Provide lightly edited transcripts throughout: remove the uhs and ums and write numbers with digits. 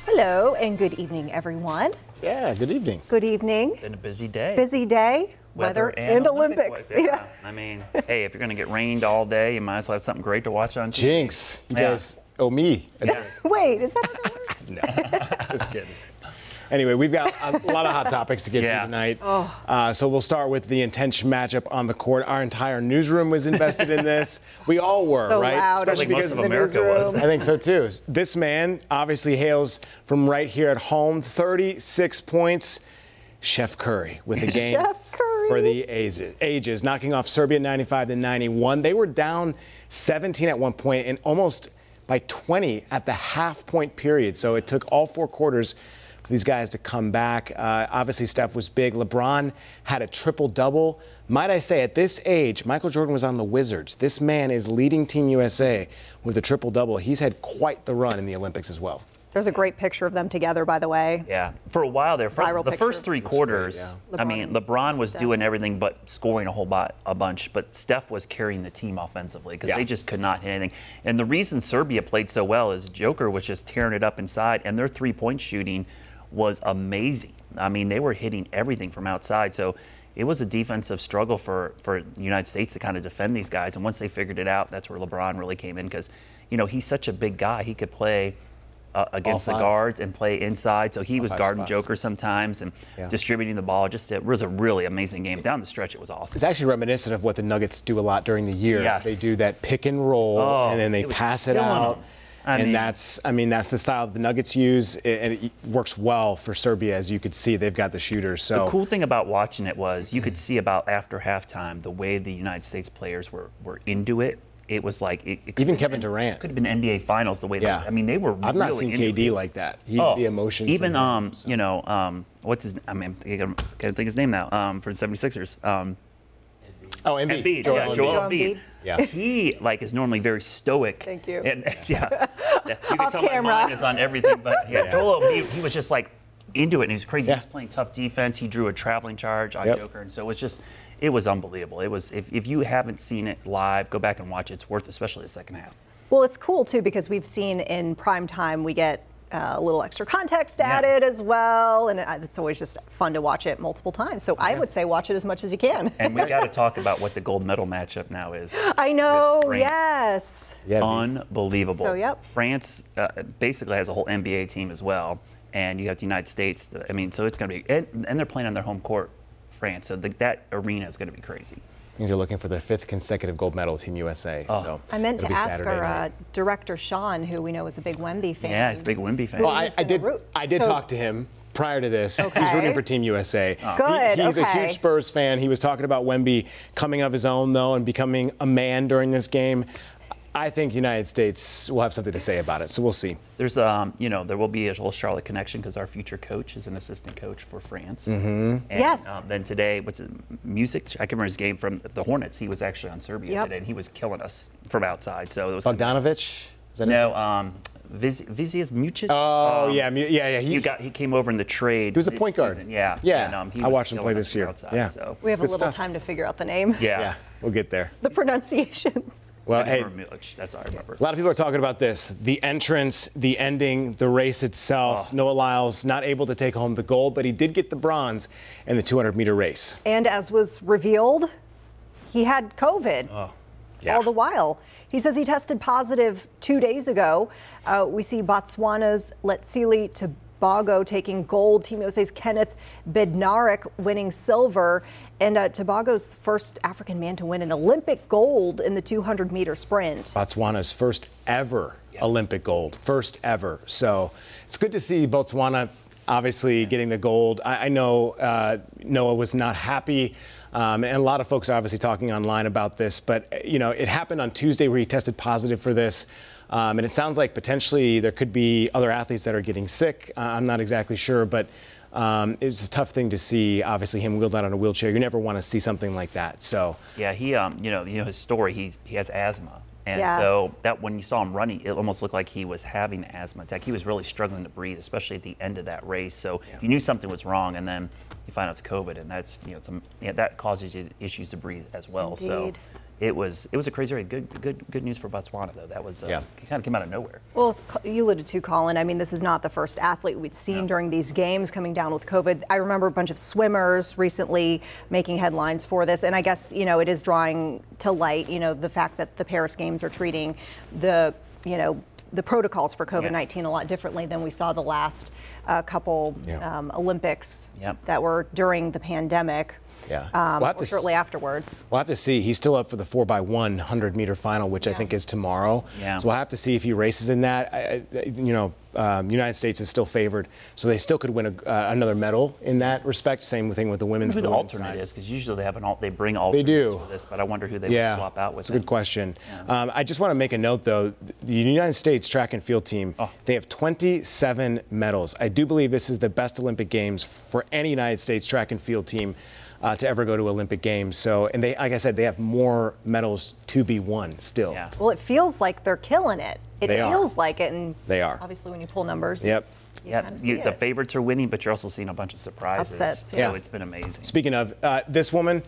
Hello and good evening, everyone. Yeah, good evening. Good evening. Been a busy day. Busy day. Weather and Olympics. Yeah. I mean, hey, if you're going to get rained all day, you might as well have something great to watch on TV. Jinx, you guys owe me. Wait, is that how that works? No, just kidding. Anyway, we've got a lot of hot topics to get to tonight. So we'll start with the intense matchup on the court. Our entire newsroom was invested in this. We all were, so right? Loud. Especially because most of America was. I think so too. This man obviously hails from right here at home. 36 points. Chef Curry with a game for the ages, knocking off Serbia 95-91. They were down 17 at one point and almost by 20 at the half-point period. So it took all 4 quarters for these guys to come back. Obviously, Steph was big. LeBron had a triple-double. Might I say, at this age, Michael Jordan was on the Wizards. This man is leading Team USA with a triple-double. He's had quite the run in the Olympics as well. There's a great picture of them together, by the way. Yeah, for a while there, Viral the picture. first 3 quarters, yeah. I mean, LeBron was doing everything but scoring a bunch, but Steph was carrying the team offensively because they just could not hit anything. And the reason Serbia played so well is Joker was just tearing it up inside, and their three-point shooting was amazing. I mean, they were hitting everything from outside, so it was a defensive struggle for the United States to kind of defend these guys. And once they figured it out, that's where LeBron really came in because, you know, he's such a big guy. He could play against the guards and play inside. So he was guarding Joker sometimes and distributing the ball. It was a really amazing game. Down the stretch, it was awesome. It's actually reminiscent of what the Nuggets do a lot during the year. Yes. They do that pick and roll, and then they pass it out. That's the style that the Nuggets use, and it works well for Serbia, as you could see. They've got the shooters. So the cool thing about watching it was you could see about after halftime the way the United States players were into it. It was like even Kevin Durant could have been NBA Finals the way they. I mean, they were. I've not seen KD like that. The emotions. Even you know, what's his? I mean, I can't think his name now. For the 76ers. Embiid. Joel Embiid. Yeah. He is normally very stoic. Thank you. And you can Off tell camera. my mind is on everything. But Joel Embiid, he was just into it, and he was crazy. He was playing tough defense. He drew a traveling charge on Joker, and so it was unbelievable. It was if you haven't seen it live, go back and watch it. It's worth, especially the second half. Well, it's cool too because we've seen in prime time we get a little extra context added as well, and it's always just fun to watch it multiple times. So I would say watch it as much as you can. And we got to talk about what the gold medal matchup now is. I know, yes. Unbelievable. So France basically has a whole NBA team as well, and you have the United States. I mean, so it's going to be, and they're playing on their home court, France. So that arena is going to be crazy. You're looking for the 5th consecutive gold medal, Team USA. So I meant to ask our director Sean, who we know is a big Wemby fan. Yeah, he's a big Wemby fan. Well, I did talk to him prior to this. He's rooting for Team USA. Good. He's a huge Spurs fan. He was talking about Wemby coming of his own, though, and becoming a man during this game. I think the United States will have something to say about it, so we'll see. There's, you know, there will be a whole Charlotte connection because our future coach is an assistant coach for France. And, then today, Music? I can remember his game from the Hornets. He was actually on Serbia today, and he was killing us from outside. So it was Bogdanovic? Vizius Mucic. Oh, yeah. He came over in the trade. He was a point guard. Yeah. And, I watched him play this year. Outside, so. We have a little time to figure out the name. Yeah, we'll get there. The pronunciations. Well, hey, that's all I remember. A lot of people are talking about this. The entrance, the ending, the race itself. Noah Lyle's not able to take home the gold, but he did get the bronze in the 200-meter race. And as was revealed, he had COVID all the while. He says he tested positive 2 days ago. We see Botswana's Letsile Tobago taking gold, Team USA's Kenneth Bednarik winning silver, and Tobago's first African man to win an Olympic gold in the 200-meter sprint. Botswana's first ever Olympic gold, first ever. So it's good to see Botswana obviously getting the gold. I know Noah was not happy, and a lot of folks are obviously talking online about this, but you know, it happened on Tuesday where he tested positive for this. And it sounds like potentially there could be other athletes that are getting sick. I'm not exactly sure, but it's a tough thing to see. Obviously, him wheeled out on a wheelchair. You never want to see something like that. So yeah, he you know his story. He has asthma, and so that when you saw him running, it almost looked like he was having an asthma attack. He was really struggling to breathe, especially at the end of that race. So you knew something was wrong, and then you find out it's COVID, and that's that causes you issues to breathe as well. Indeed. So it was a crazy race. Good news for Botswana, though. That was it kind of came out of nowhere. Well, you alluded to, Colin. I mean, this is not the first athlete we'd seen during these games coming down with COVID. I remember a bunch of swimmers recently making headlines for this, and I guess it is drawing to light the fact that the Paris Games are treating the protocols for COVID-19 a lot differently than we saw the last couple Olympics that were during the pandemic. Yeah, or shortly afterwards. We'll have to see. He's still up for the 4x1 100-meter final, which I think is tomorrow. Yeah. So we'll have to see if he races in that. United States is still favored, so they still could win another medal in that respect. Same thing with the women's. Who the alternate is, because usually they bring alternates for this, but I wonder who they would swap out with. That's a good question. Yeah. I just want to make a note, though. The United States track and field team, they have 27 medals. I do believe this is the best Olympic Games for any United States track and field team to ever go to Olympic Games. So, and they, like I said, they have more medals to be won still. Yeah. Well, it feels like they're killing it. It feels like it, and they are. Obviously, when you pull numbers. Yep. The favorites are winning, but you're also seeing a bunch of surprises. Upsets. So it's been amazing. Speaking of this woman,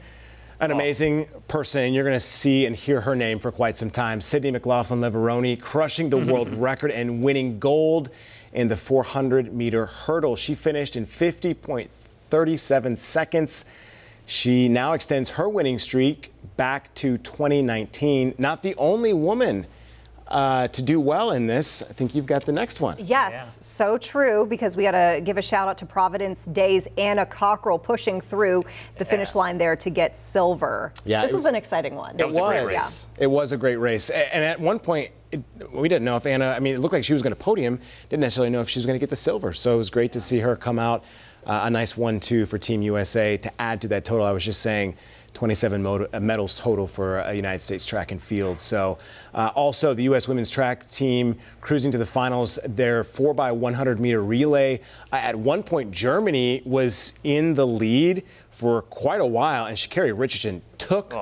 an amazing person, and you're going to see and hear her name for quite some time. Sydney McLaughlin-Leveroni crushing the world record and winning gold in the 400-meter hurdle. She finished in 50.37 seconds. She now extends her winning streak back to 2019. Not the only woman to do well in this. I think you've got the next one. Yes, so true, because we got to give a shout out to Providence Day's Anna Cockrell pushing through the finish line there to get silver. Yeah, this was an exciting one. It was a great race. It was a great race. And at one point, we didn't know if Anna, I mean, it looked like she was going to podium. Didn't necessarily know if she was going to get the silver. So it was great to see her come out. A nice 1-2 for Team USA to add to that total. I was just saying 27 medals total for United States track and field. So also the U.S. women's track team cruising to the finals, their 4x100 meter relay. At one point, Germany was in the lead for quite a while, and Sha'Carri Richardson took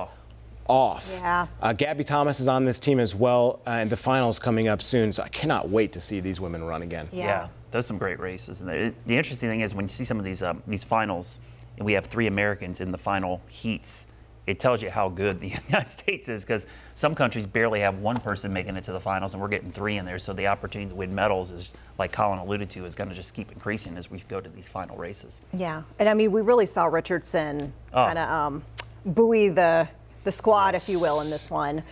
off. Yeah. Gabby Thomas is on this team as well, and the finals coming up soon. So I cannot wait to see these women run again. Yeah. Those are some great races. And the interesting thing is when you see some of these finals, and we have 3 Americans in the final heats, it tells you how good the United States is, because some countries barely have 1 person making it to the finals, and we're getting 3 in there. So the opportunity to win medals is, like Colin alluded to, is going to just keep increasing as we go to these final races. Yeah, and I mean, we really saw Richardson kind of buoy the squad, if you will, in this one.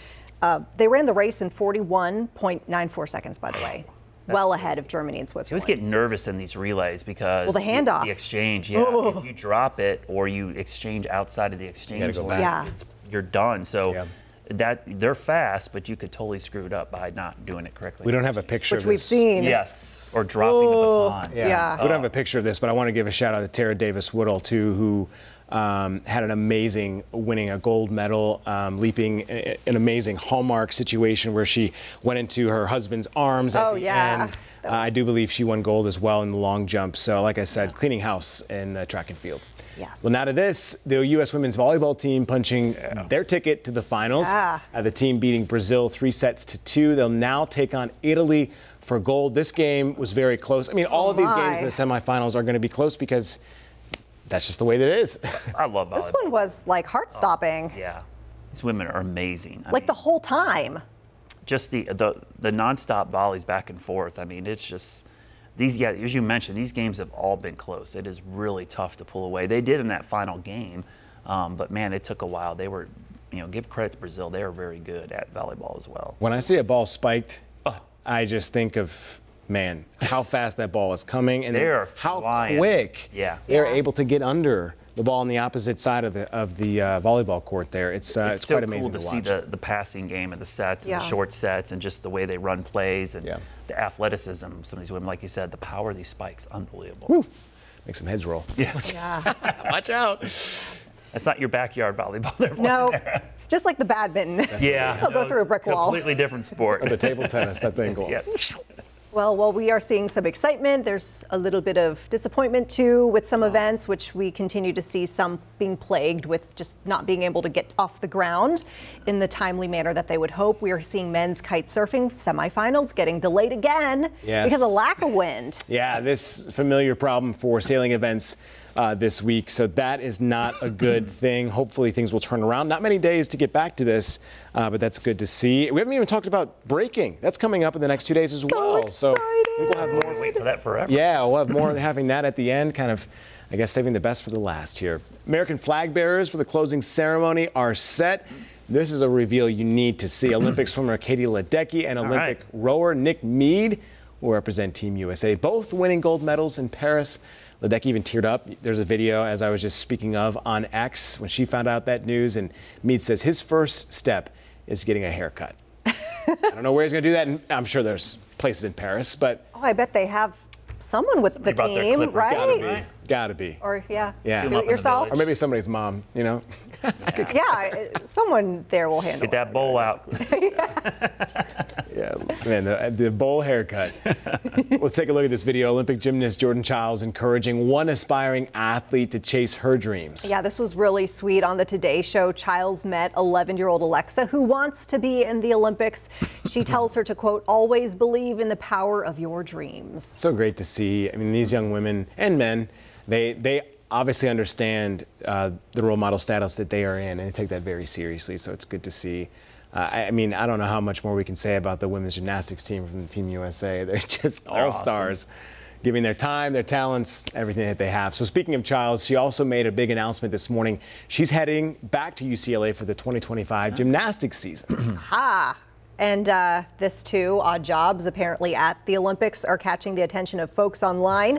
They ran the race in 41.94 seconds, by the way. Well ahead of Germany and Switzerland. He was getting nervous in these relays because the handoff, the exchange. Yeah, if you drop it or you exchange outside of the exchange line, you're done. So that they're fast, but you could totally screw it up by not doing it correctly. We don't have a picture which of this. We've seen. Yes, or dropping the baton. Yeah. We don't have a picture of this, but I want to give a shout out to Tara Davis-Woodall too, who had an amazing winning a gold medal, leaping an amazing hallmark situation where she went into her husband's arms at the end. I do believe she won gold as well in the long jump. So like I said, cleaning house in the track and field. Yes. Well, now to this, the U.S. women's volleyball team punching their ticket to the finals. The team beating Brazil 3-2. They'll now take on Italy for gold. This game was very close. I mean, all of these games in the semifinals are going to be close because that's just the way that it is. I love volleyball. This one was like heart-stopping. Yeah, these women are amazing. I mean, the whole time. Just the nonstop volleys back and forth. I mean, it's just these. Yeah, as you mentioned, these games have all been close. It is really tough to pull away. They did in that final game, but man, it took a while. They were, give credit to Brazil. They are very good at volleyball as well. When I see a ball spiked, I just think of, man, how fast that ball is coming and how quick they're able to get under the ball on the opposite side of the volleyball court there. It's so quite amazing cool to watch. see the passing game and the sets and the short sets and just the way they run plays and the athleticism. Some of these women, like you said, the power of these spikes, unbelievable. Woo. Make some heads roll. Yeah. Watch out. That's not your backyard volleyball. No. Just like the badminton. Yeah. They'll go through a brick wall. Completely different sport. Or the table tennis, that thing goes. Yes. Well, while we are seeing some excitement, there's a little bit of disappointment too with some events, which we continue to see some being plagued with just not being able to get off the ground in the timely manner that they would hope. We are seeing men's kite surfing semifinals getting delayed again because of lack of wind. Yeah, this familiar problem for sailing events this week, so that is not a good thing. Hopefully things will turn around. Not many days to get back to this, but that's good to see. We haven't even talked about breaking. That's coming up in the next 2 days as well. So I think we'll have more. Wait for that forever. Yeah, we'll have more having that at the end, kind of, I guess, saving the best for the last here. American flag bearers for the closing ceremony are set. This is a reveal you need to see. Olympic swimmer Katie Ledecky and Olympic rower Nick Mead will represent Team USA, both winning gold medals in Paris. Ledecky even teared up. There's a video, as I was just speaking of, on X when she found out that news. And Mead says his first step is getting a haircut. I don't know where he's going to do that. And I'm sure there's places in Paris, but. Oh, I bet they have someone with the team, right? Gotta be. Or, do it up yourself. Or maybe somebody's mom, you know? Yeah, someone there will handle Get that bowl out. Yeah, man, the bowl haircut. Let's take a look at this video. Olympic gymnast Jordan Childs encouraging one aspiring athlete to chase her dreams. Yeah, this was really sweet. On the Today Show, Childs met 11-year-old Alexa, who wants to be in the Olympics. She tells her to, quote, always believe in the power of your dreams. So great to see. I mean, these young women and men, they obviously understand the role model status that they are in, and they take that very seriously, so it's good to see. I mean, I don't know how much more we can say about the women's gymnastics team from Team USA. They're just all-stars, giving their time, their talents, everything that they have. So speaking of Childs, she also made a big announcement this morning. She's heading back to UCLA for the 2025 gymnastics season. And this too, odd jobs apparently at the Olympics are catching the attention of folks online.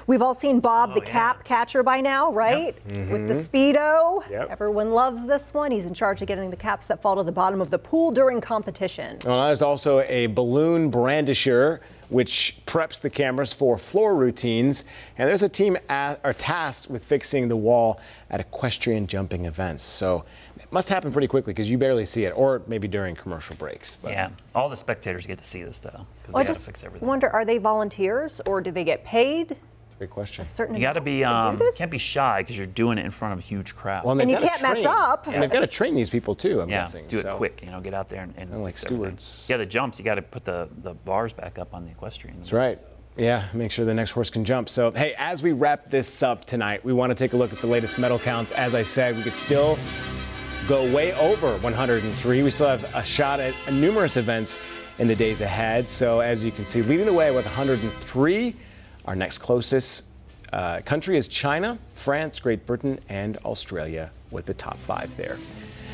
We've all seen Bob the cap catcher by now, right? With the Speedo. Everyone loves this one. He's in charge of getting the caps that fall to the bottom of the pool during competition. Well, there's also a balloon brandisher, which preps the cameras for floor routines. And there's a team tasked with fixing the wall at equestrian jumping events. So it must happen pretty quickly because you barely see it, or maybe during commercial breaks. But. Yeah, all the spectators get to see this though, because they got to fix everything. I wonder, are they volunteers or do they get paid? Great question. You got to be, can't be shy because you're doing it in front of a huge crowd. Well, and you can't mess up. And they've got to train these people too, I'm guessing. Do it quick, you know, get out there and like stewards. Yeah, the jumps, you got to put the bars back up on the equestrian. That's right. Yeah, make sure the next horse can jump. So, hey, as we wrap this up tonight, we want to take a look at the latest medal counts. As I said, we could still go way over 103. We still have a shot at numerous events in the days ahead. So, as you can see, leading the way with 103, our next closest country is China, France, Great Britain, and Australia with the top 5 there.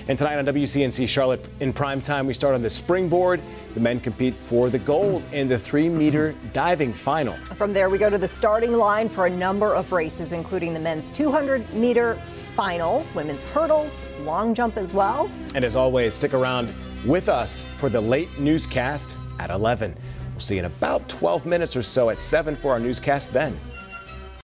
And tonight on WCNC Charlotte in prime time, we start on the springboard. The men compete for the gold in the 3-meter diving final. From there, we go to the starting line for a number of races, including the men's 200-meter final, women's hurdles, long jump as well. And as always, stick around with us for the late newscast at 11. We'll see you in about 12 minutes or so at 7 for our newscast then.